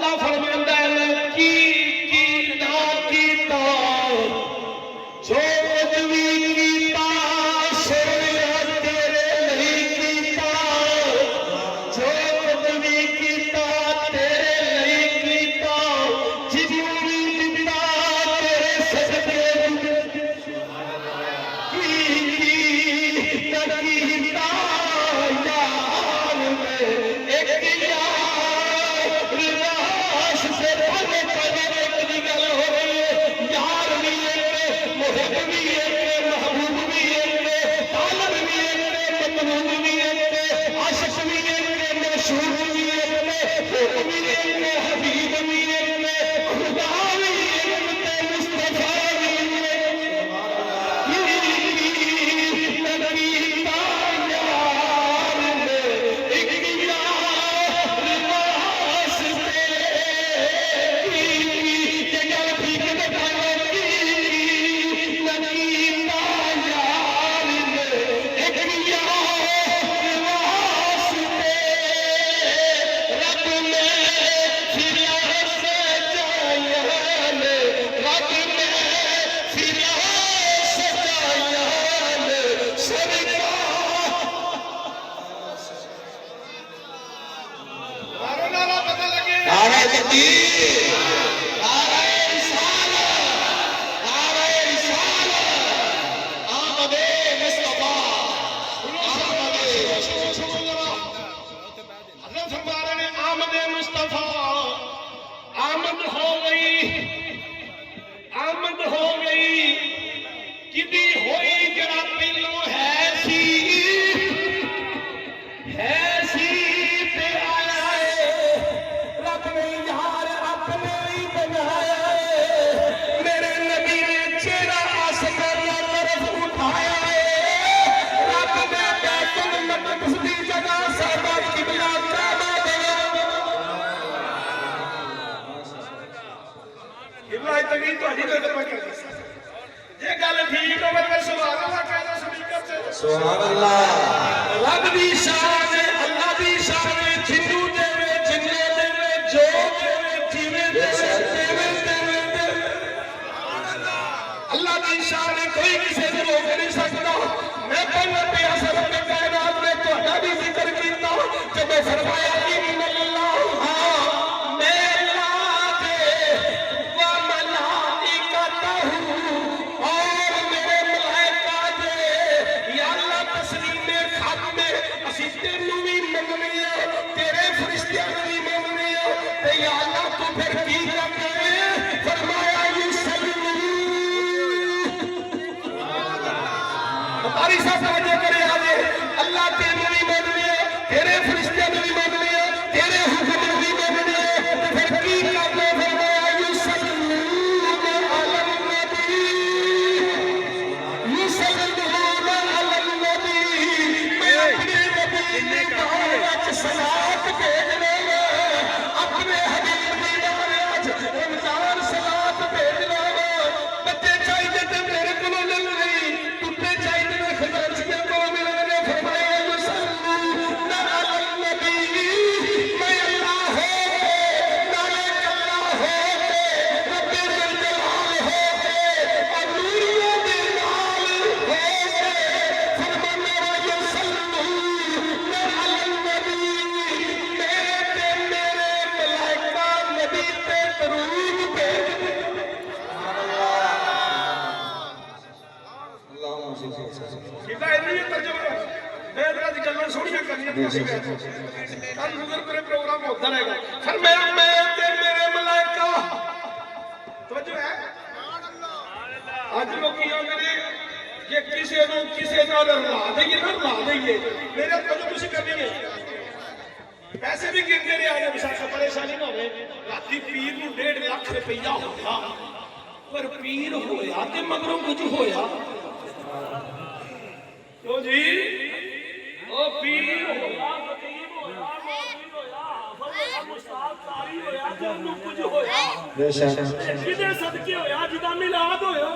अल्लाह फरमांदा है की ना कीता जो कुछ भी कीता सिर्फ तेरे लिए कीता जो कुछ भी कीता तेरे लिए कीता जिन्हों भी दिता तेरे सदके प्रोग्राम होता रहेगा। फिर मेरे मलाइका तो जो है आज लोग कि किसी नाल रला दईए ना रला दईए मेरे तो तुम करनी पैसे भी गिनते रहे आए विशाखा परेशानी ना हो राती पीर नूं 1.5 लाख रुपया होया पर पीर होया ते मगरों कुछ होया क्यों जी ओ पीर होया फकीर होया मौलवी होया हाफिज होया मुस्ताद कारी होया ते उन्हों कुछ होया बेशक किदे सदके होया जिदा मिलाद होया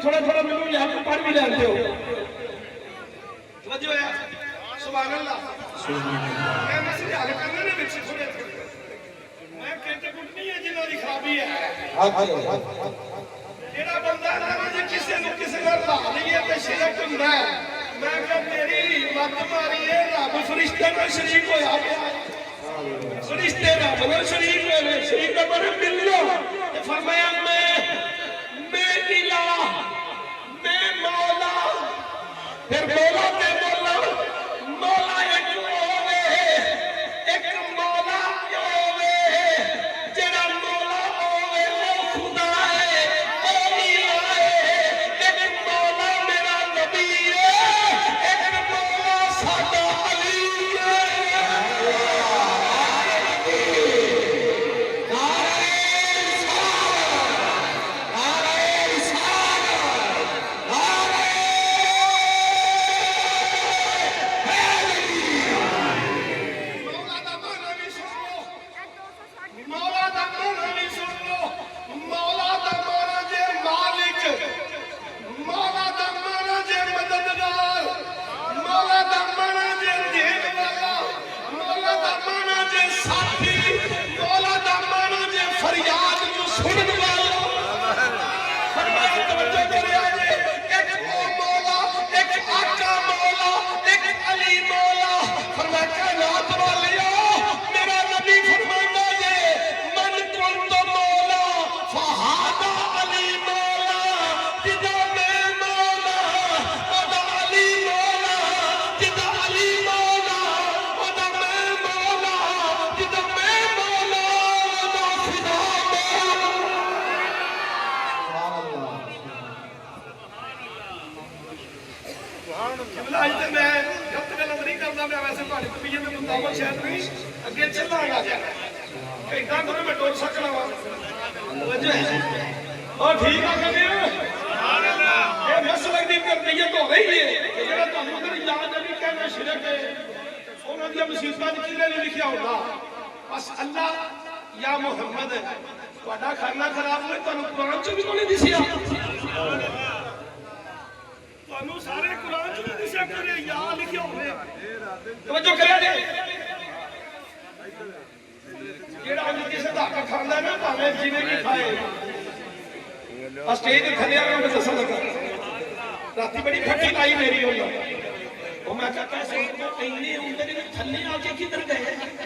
थोड़ा थोड़ा मैं यहाँ पे पढ़ भी लेते हो समझो है सुभान अल्लाह मैं मैसेज हल करना ने विच थोड़े मैं कहते कुछ नहीं है जिन्हों की खराबी है जेड़ा बंदा ना जे किसी नु किसी नाल ला लईए ते शिरक हुंदा है मैं कह तेरी मत मारी है रब फरिश्ते नाल शरीक होया गया फरिश्ते रब नाल शरीक होए शरीक दा मतलब मिल लो ते फरमाया मैं इलाह मैं मौला फिर मौला के मौला एक होवे एक मौला होवे जेड़ा मौला होवे वो खुदा है ओ इलाह है एक मौला मेरा नबी है एक मौला सादा अली है बस अल्लाह या मुहम्मद तुहाडा खाना खराब होए तुहानू कुरान च भी कोई नहीं दिसिया तुहानू सारे कुरान च नहीं दिसिया कि या लिखिया होवे तवज्जो करिया जे जेड़ा अज किसे दा हक खांदा ना भावे जिवें भी खाए आ स्टेज ते थल्ले आ मैं दसन लगा राती बड़ी फटी लाई मेरी होई ओ मैं कहता से इन्ने उंदे थल्ले आके किधर गए